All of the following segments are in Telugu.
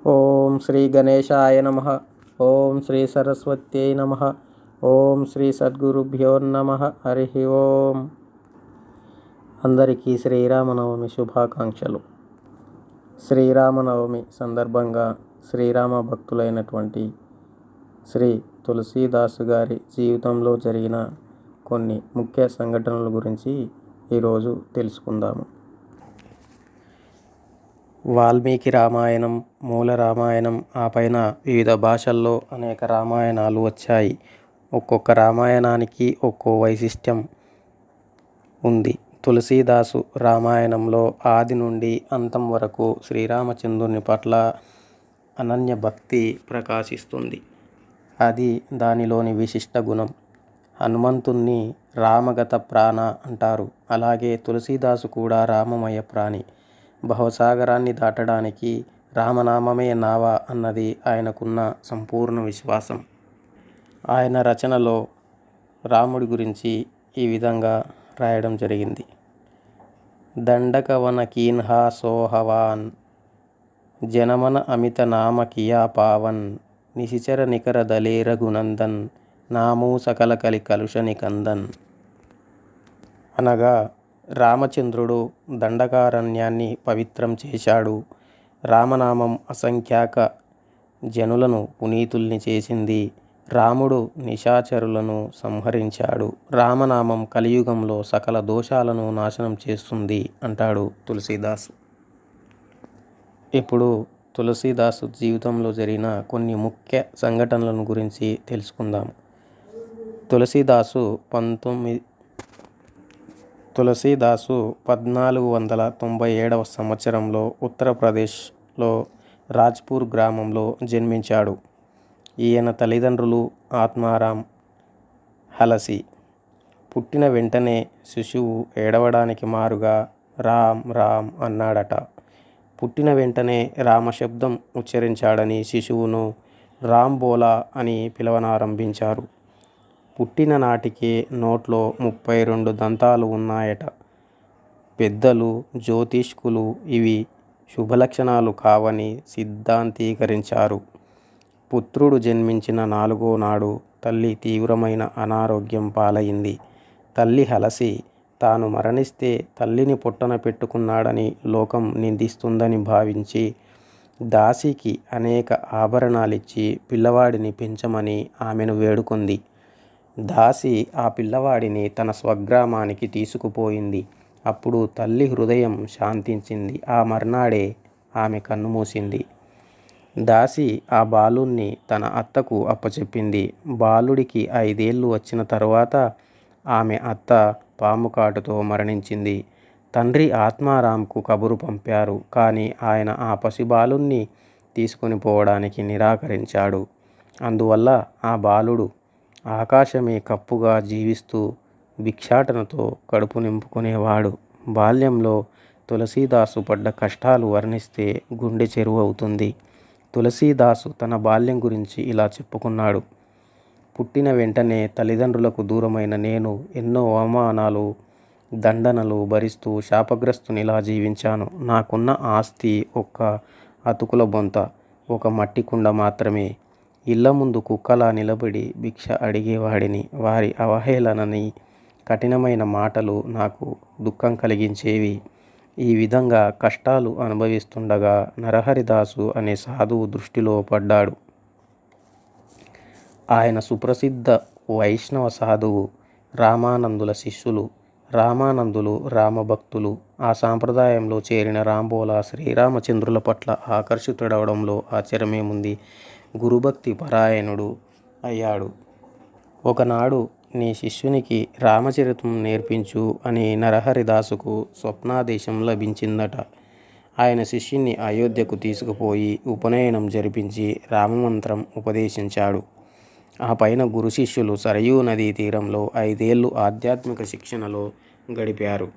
ఓం శ్రీ గణేశాయ నమః. ఓం శ్రీ సరస్వత్యై నమః. ఓం శ్రీ సద్గురుభ్యో నమః. హరి ఓం. అందరికీ శ్రీరామనవమి శుభాకాంక్షలు. శ్రీరామనవమి సందర్భంగా శ్రీరామ భక్తులైనటువంటి శ్రీ తులసీదాసు గారి జీవితంలో జరిగిన కొన్ని ముఖ్య సంఘటనల గురించి ఈరోజు తెలుసుకుందాము. వాల్మీకి రామాయణం, మూల రామాయణం, ఆ పైన వివిధ భాషల్లో అనేక రామాయణాలు వచ్చాయి. ఒక్కొక్క రామాయణానికి ఒక్కో వైశిష్ట్యం ఉంది. తులసీదాసు రామాయణంలో ఆది నుండి అంతం వరకు శ్రీరామచంద్రుని పట్ల అనన్య భక్తి ప్రకాశిస్తుంది. అది దానిలోని విశిష్ట గుణం. హనుమంతుణ్ణి రామగత ప్రాణ అంటారు. అలాగే తులసీదాసు కూడా రామమయ ప్రాణి. భవసాగరాన్ని దాటడానికి రామనామమే నావ అన్నది ఆయనకున్న సంపూర్ణ విశ్వాసం. ఆయన రచనలో రాముడి గురించి ఈ విధంగా రాయడం జరిగింది. దండకవన కీన్హా సోహవాన్ జనమన అమిత నామ కియా పావన్ నిశిచర నికర దలే రఘునందన్ నామూ సకల కలి కలుషని కందన్. అనగా రామచంద్రుడు దండకారణ్యాన్ని పవిత్రం చేశాడు. రామనామం అసంఖ్యాక జనులను పునీతుల్ని చేసింది. రాముడు నిశాచరులను సంహరించాడు. రామనామం కలియుగంలో సకల దోషాలను నాశనం చేస్తుంది అంటాడు తులసీదాసు. ఇప్పుడు తులసీదాసు జీవితంలో జరిగిన కొన్ని ముఖ్య సంఘటనలను గురించి తెలుసుకుందాం. తులసీదాసు 1497 సంవత్సరంలో ఉత్తరప్రదేశ్లో రాజ్పూర్ గ్రామంలో జన్మించాడు. ఈయన తల్లిదండ్రులు ఆత్మారాం, హలసి. పుట్టిన వెంటనే శిశువు ఏడవడానికి మారుగా రామ్ రామ్ అన్నాడట. పుట్టిన వెంటనే రామశబ్దం ఉచ్చరించాడని శిశువును రామ్ బోలా అని పిలవనారంభించారు. పుట్టిన నాటికే నోట్లో 32 దంతాలు ఉన్నాయట. పెద్దలు, జ్యోతిష్కులు ఇవి శుభలక్షణాలు కావని సిద్ధాంతీకరించారు. పుత్రుడు జన్మించిన 4వ నాడు తల్లి తీవ్రమైన అనారోగ్యం పాలైంది. తల్లి హలసి తాను మరణిస్తే తల్లిని పొట్టన పెట్టుకున్నాడని లోకం నిందిస్తుందని భావించి దాసికి అనేక ఆభరణాలిచ్చి పిల్లవాడిని పెంచమని ఆమెను వేడుకుంది. దాసి ఆ పిల్లవాడిని తన స్వగ్రామానికి తీసుకుపోయింది. అప్పుడు తల్లి హృదయం శాంతించింది. ఆ మర్నాడే ఆమె కన్నుమూసింది. దాసి ఆ బాలుణ్ణి తన అత్తకు అప్పచెప్పింది. బాలుడికి 5 ఏళ్ళు వచ్చిన తరువాత ఆమె అత్త పాము కాటుతో మరణించింది. తండ్రి ఆత్మారాంకు కబురు పంపారు. కానీ ఆయన ఆ పసిబాలుణ్ణి తీసుకొని పోవడానికి నిరాకరించాడు. అందువల్ల ఆ బాలుడు ఆకాశమే కప్పుగా జీవిస్తూ భిక్షాటనతో కడుపు నింపుకునేవాడు. బాల్యంలో తులసీదాసు పడ్డ కష్టాలు వర్ణిస్తే గుండె చెరువు అవుతుంది. తులసీదాసు తన బాల్యం గురించి ఇలా చెప్పుకున్నాడు. పుట్టిన వెంటనే తల్లిదండ్రులకు దూరమైన నేను ఎన్నో అవమానాలు, దండనలు భరిస్తూ శాపగ్రస్తునిలా జీవించాను. నాకున్న ఆస్తి ఒక్క అతుకుల బొంత, ఒక మట్టి కుండ మాత్రమే. ఇళ్ల ముందు కుక్కలా నిలబడి భిక్ష అడిగేవాడిని. వారి అవహేళనని, కఠినమైన మాటలు నాకు దుఃఖం కలిగించేవి. ఈ విధంగా కష్టాలు అనుభవిస్తుండగా నరహరిదాసు అనే సాధువు దృష్టిలో పడ్డాడు. ఆయన సుప్రసిద్ధ వైష్ణవ సాధువు. రామానందుల శిష్యులు. రామానందులు రామభక్తులు. ఆ సాంప్రదాయంలో చేరిన రాంబోలా శ్రీరామచంద్రుల పట్ల ఆకర్షితుడవడంలో ఆశ్చర్యమేముంది. గురుభక్తి పరాయణుడు అయ్యాడు. ఒకనాడు నీ శిష్యునికి రామచరితం నేర్పించు అని నరహరిదాసుకు స్వప్నాదేశం లభించిందట. ఆయన శిష్యుని అయోధ్యకు తీసుకుపోయి ఉపనయనం జరిపించి రామమంత్రం ఉపదేశించాడు. ఆ పైన గురు శిష్యులు సరయూ నదీ తీరంలో 5 ఏళ్ళు ఆధ్యాత్మిక శిక్షణలో గడిపారు.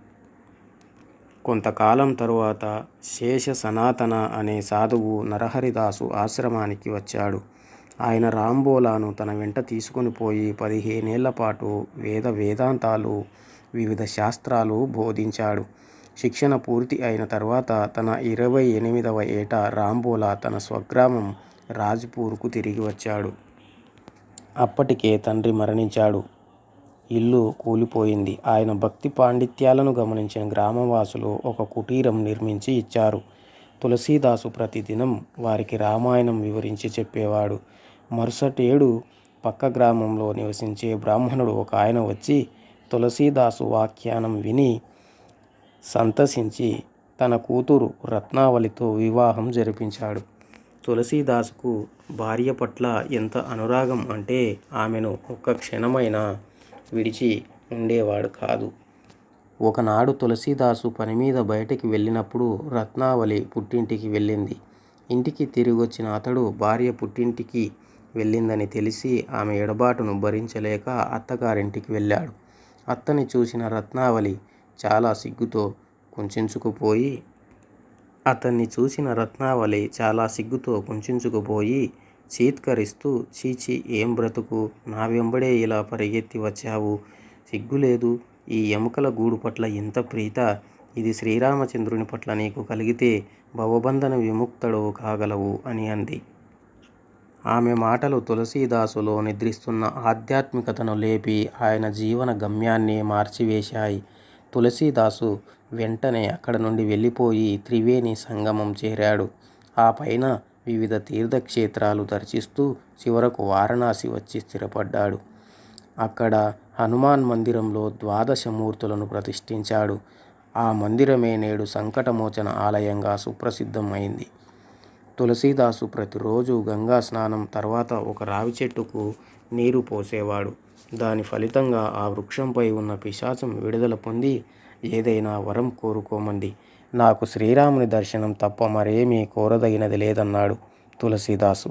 కొంతకాలం తరువాత శేష సనాతన అనే సాధువు నరహరిదాసు ఆశ్రమానికి వచ్చాడు. ఆయన రాంబోలాను తన వెంట తీసుకుని పోయి 15 ఏళ్ల పాటు వేదాంతాలు, వివిధ శాస్త్రాలు బోధించాడు. శిక్షణ పూర్తి అయిన తర్వాత తన 28వ ఏట రాంబోలా తన స్వగ్రామం రాజ్పూర్కు తిరిగి వచ్చాడు. అప్పటికే తండ్రి మరణించాడు. ఇల్లు కూలిపోయింది. ఆయన భక్తి పాండిత్యాలను గమనించిన గ్రామవాసులు ఒక కుటీరం నిర్మించి ఇచ్చారు. తులసీదాసు ప్రతిదినం వారికి రామాయణం వివరించి చెప్పేవాడు. మరుసటేడు పక్క గ్రామంలో నివసించే బ్రాహ్మణుడు ఒక ఆయన వచ్చి తులసీదాసు వ్యాఖ్యానం విని సంతసించి తన కూతురు రత్నావళితో వివాహం జరిపించాడు. తులసీదాసుకు భార్య పట్ల ఎంత అనురాగం అంటే ఆమెను ఒక్క క్షణమైనా విడిచి ఉండేవాడు కాదు. ఒకనాడు తులసీదాసు పని మీద బయటికి వెళ్ళినప్పుడు రత్నావళి పుట్టింటికి వెళ్ళింది. ఇంటికి తిరిగొచ్చిన అతడు భార్య పుట్టింటికి వెళ్ళిందని తెలిసి ఆమె ఎడబాటును భరించలేక అత్తగారింటికి వెళ్ళాడు. అత్తని చూసిన రత్నావళి చాలా సిగ్గుతో కుంచించుకుపోయి చీత్కరిస్తూ, చీచి ఏం బ్రతుకు, నా వెంబడే ఇలా పరిగెత్తి వచ్చావు, సిగ్గులేదు, ఈ ఎముకల గూడు పట్ల ఇంత ప్రీత, ఇది శ్రీరామచంద్రుని పట్ల నీకు కలిగితే భవబంధన విముక్తుడవు కాగలవు అని అంది. ఆమె మాటలు తులసీదాసులో నిద్రిస్తున్న ఆధ్యాత్మికతను లేపి ఆయన జీవన గమ్యాన్ని మార్చివేశాయి. తులసీదాసు వెంటనే అక్కడ నుండి వెళ్ళిపోయి త్రివేణి సంగమం చేరాడు. ఆ పైన వివిధ తీర్థక్షేత్రాలు దర్శిస్తూ చివరకు వారణాసి వచ్చి స్థిరపడ్డాడు. అక్కడ హనుమాన్ మందిరంలో 12 మూర్తులను ప్రతిష్ఠించాడు. ఆ మందిరమే నేడు సంకటమోచన ఆలయంగా సుప్రసిద్ధం అయింది. తులసీదాసు ప్రతిరోజు గంగా స్నానం తర్వాత ఒక రావి చెట్టుకు నీరు పోసేవాడు. దాని ఫలితంగా ఆ వృక్షంపై ఉన్న పిశాచం విడుదల పొంది ఏదైనా వరం కోరుకోమంది. నాకు శ్రీరాముని దర్శనం తప్ప మరేమీ కోరదగినది లేదన్నాడు తులసీదాసు.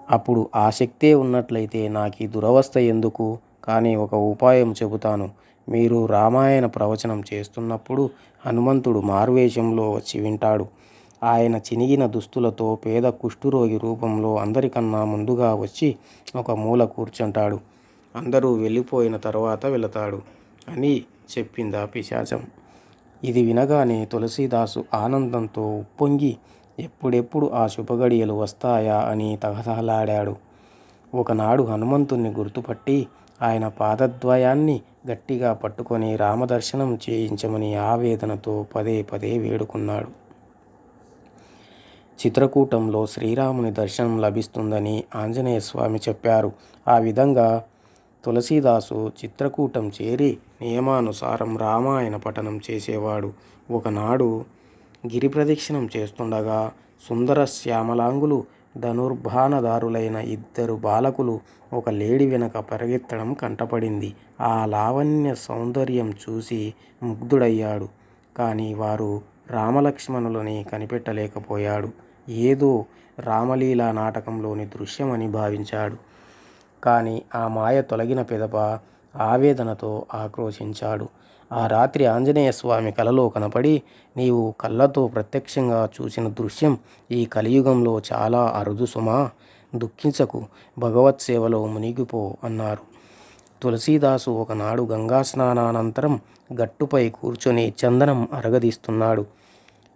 అప్పుడు ఆ శక్తే ఉన్నట్లయితే నాకు ఈ దురవస్థ ఎందుకు? కానీ ఒక ఉపాయం చెబుతాను. మీరు రామాయణ ప్రవచనం చేస్తున్నప్పుడు హనుమంతుడు మారువేషంలో వచ్చి వింటాడు. ఆయన చినిగిన దుస్తులతో పేద కుష్ఠురోగి రూపంలో అందరికన్నా ముందుగా వచ్చి ఒక మూల కూర్చుంటాడు. అందరూ వెళ్ళిపోయిన తర్వాత వెళతాడు అని చెప్పిందా పిశాచం. ఇది వినగానే తులసీదాసు ఆనందంతో ఉప్పొంగి ఎప్పుడెప్పుడు ఆ శుభగడియలు వస్తాయా అని తహతహలాడాడు. ఒకనాడు హనుమంతుణ్ణి గుర్తుపట్టి ఆయన పాదద్వయాన్ని గట్టిగా పట్టుకొని రామదర్శనం చేయించమని ఆవేదనతో పదే పదే వేడుకున్నాడు. చిత్రకూటంలో శ్రీరాముని దర్శనం లభిస్తుందని ఆంజనేయ స్వామి చెప్పారు. ఆ విధంగా తులసీదాసు చిత్రకూటం చేరి నియమానుసారం రామాయణ పఠనం చేసేవాడు. ఒకనాడు గిరి ప్రదక్షిణం చేస్తుండగా సుందర శ్యామలాంగులు ధనుర్బాణదారులైన 2 బాలకులు ఒక లేడి వెనక పరిగెత్తడం కంటపడింది. ఆ లావణ్య సౌందర్యం చూసి ముగ్ధుడయ్యాడు. కానీ వారు రామలక్ష్మణులని కనిపెట్టలేకపోయాడు. ఏదో రామలీలా నాటకంలోని దృశ్యమని భావించాడు. కానీ ఆ మాయ తొలగిన పిదప ఆవేదనతో ఆక్రోశించాడు. ఆ రాత్రి ఆంజనేయ స్వామి కలలో కనపడి, నీవు కళ్ళతో ప్రత్యక్షంగా చూసిన దృశ్యం ఈ కలియుగంలో చాలా అరుదు సుమా, దుఃఖించకు, భగవత్ సేవలో మునిగిపో అన్నారు. తులసీదాసు ఒకనాడు గంగా స్నానానంతరం గట్టుపై కూర్చొని చందనం అరగదీస్తున్నాడు.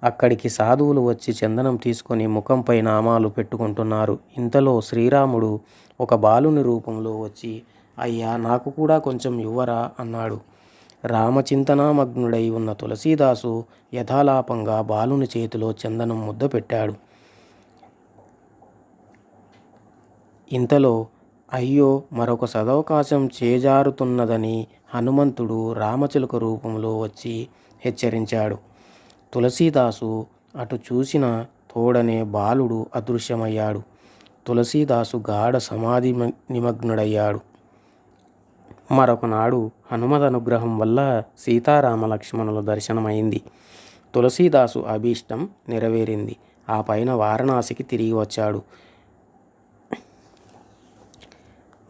అక్కడికి సాధువులు వచ్చి చందనం తీసుకొని ముఖంపై నామాలు పెట్టుకుంటున్నారు. ఇంతలో శ్రీరాముడు ఒక బాలుని రూపంలో వచ్చి, అయ్యా నాకు కూడా కొంచెం ఇవ్వరా అన్నాడు. రామచింతనామగ్నుడై ఉన్న తులసీదాసు యథాలాపంగా బాలుని చేతిలో చందనం ముద్ద పెట్టాడు. ఇంతలో అయ్యో మరొక సదవకాశం చేజారుతున్నదని హనుమంతుడు రామచిలుక రూపంలో వచ్చి హెచ్చరించాడు. తులసీదాసు అటు చూసిన తోడనే బాలుడు అదృశ్యమయ్యాడు. తులసీదాసు గాఢ సమాధి నిమగ్నుడయ్యాడు. మరొకనాడు హనుమద్ అనుగ్రహం వల్ల సీతారామ లక్ష్మణుల దర్శనమైంది. తులసీదాసు అభీష్టం నెరవేరింది. ఆ పైన వారణాసికి తిరిగి వచ్చాడు.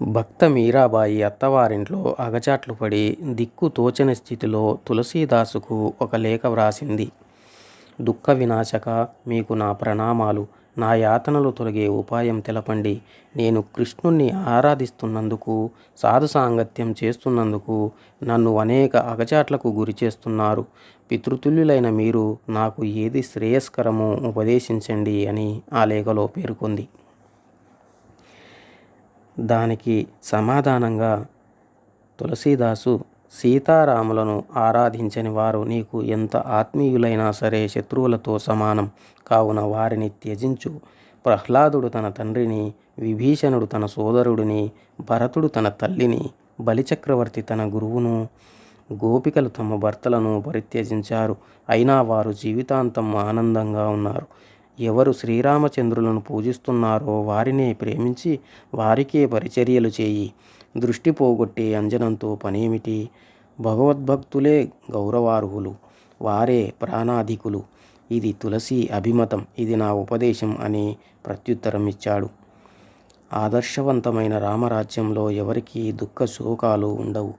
భక్త మీరాబాయి అత్తవారింట్లో అగచాట్లు పడి దిక్కు తోచని స్థితిలో తులసీదాసుకు ఒక లేఖ వ్రాసింది. దుఃఖ వినాశక, మీకు నా ప్రణామాలు. నా యాతనలు తొలగే ఉపాయం తెలపండి. నేను కృష్ణుణ్ణి ఆరాధిస్తున్నందుకు, సాధు సాంగత్యం చేస్తున్నందుకు నన్ను అనేక అగచాట్లకు గురి చేస్తున్నారు. పితృతుల్యులైన మీరు నాకు ఏది శ్రేయస్కరమో ఉపదేశించండి అని ఆ లేఖలో పేర్కొంది. దానికి సమాధానంగా తులసీదాసు, సీతారాములను ఆరాధించని వారు నీకు ఎంత ఆత్మీయులైనా సరే శత్రువులతో సమానం, కావున వారిని త్యజించు. ప్రహ్లాదుడు తన తండ్రిని, విభీషణుడు తన సోదరుడిని, భరతుడు తన తల్లిని, బలిచక్రవర్తి తన గురువును, గోపికలు తమ భర్తలను పరిత్యజించారు. అయినా వారు జీవితాంతం ఆనందంగా ఉన్నారు. ఎవరు శ్రీరామచంద్రులను పూజిస్తున్నారో వారినే ప్రేమించి వారికే పరిచర్యలు చేయి. దృష్టి పోగొట్టే అంజనంతో పనేమిటి? భగవద్భక్తులే గౌరవార్హులు, వారే ప్రాణాధికులు. ఇది తులసి అభిమతం, ఇది నా ఉపదేశం అని ప్రత్యుత్తరం ఇచ్చాడు. ఆదర్శవంతమైన రామరాజ్యంలో ఎవరికీ దుఃఖ శోకాలు ఉండవు,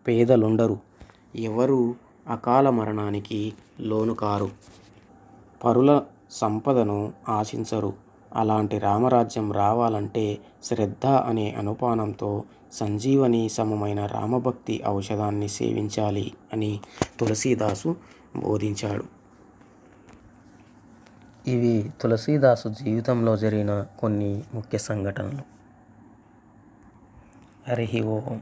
పేదలుండరు, ఎవరు అకాల మరణానికి లోను కారు, పరుల సంపదను ఆశించరు. అలాంటి రామరాజ్యం రావాలంటే శ్రద్ధ అనే అనుపానంతో సంజీవని సమమైన రామభక్తి ఔషధాన్ని సేవించాలి అని తులసీదాసు బోధించాడు. ఇవి తులసీదాసు జీవితంలో జరిగిన కొన్ని ముఖ్య సంఘటనలు. హరి ఓం.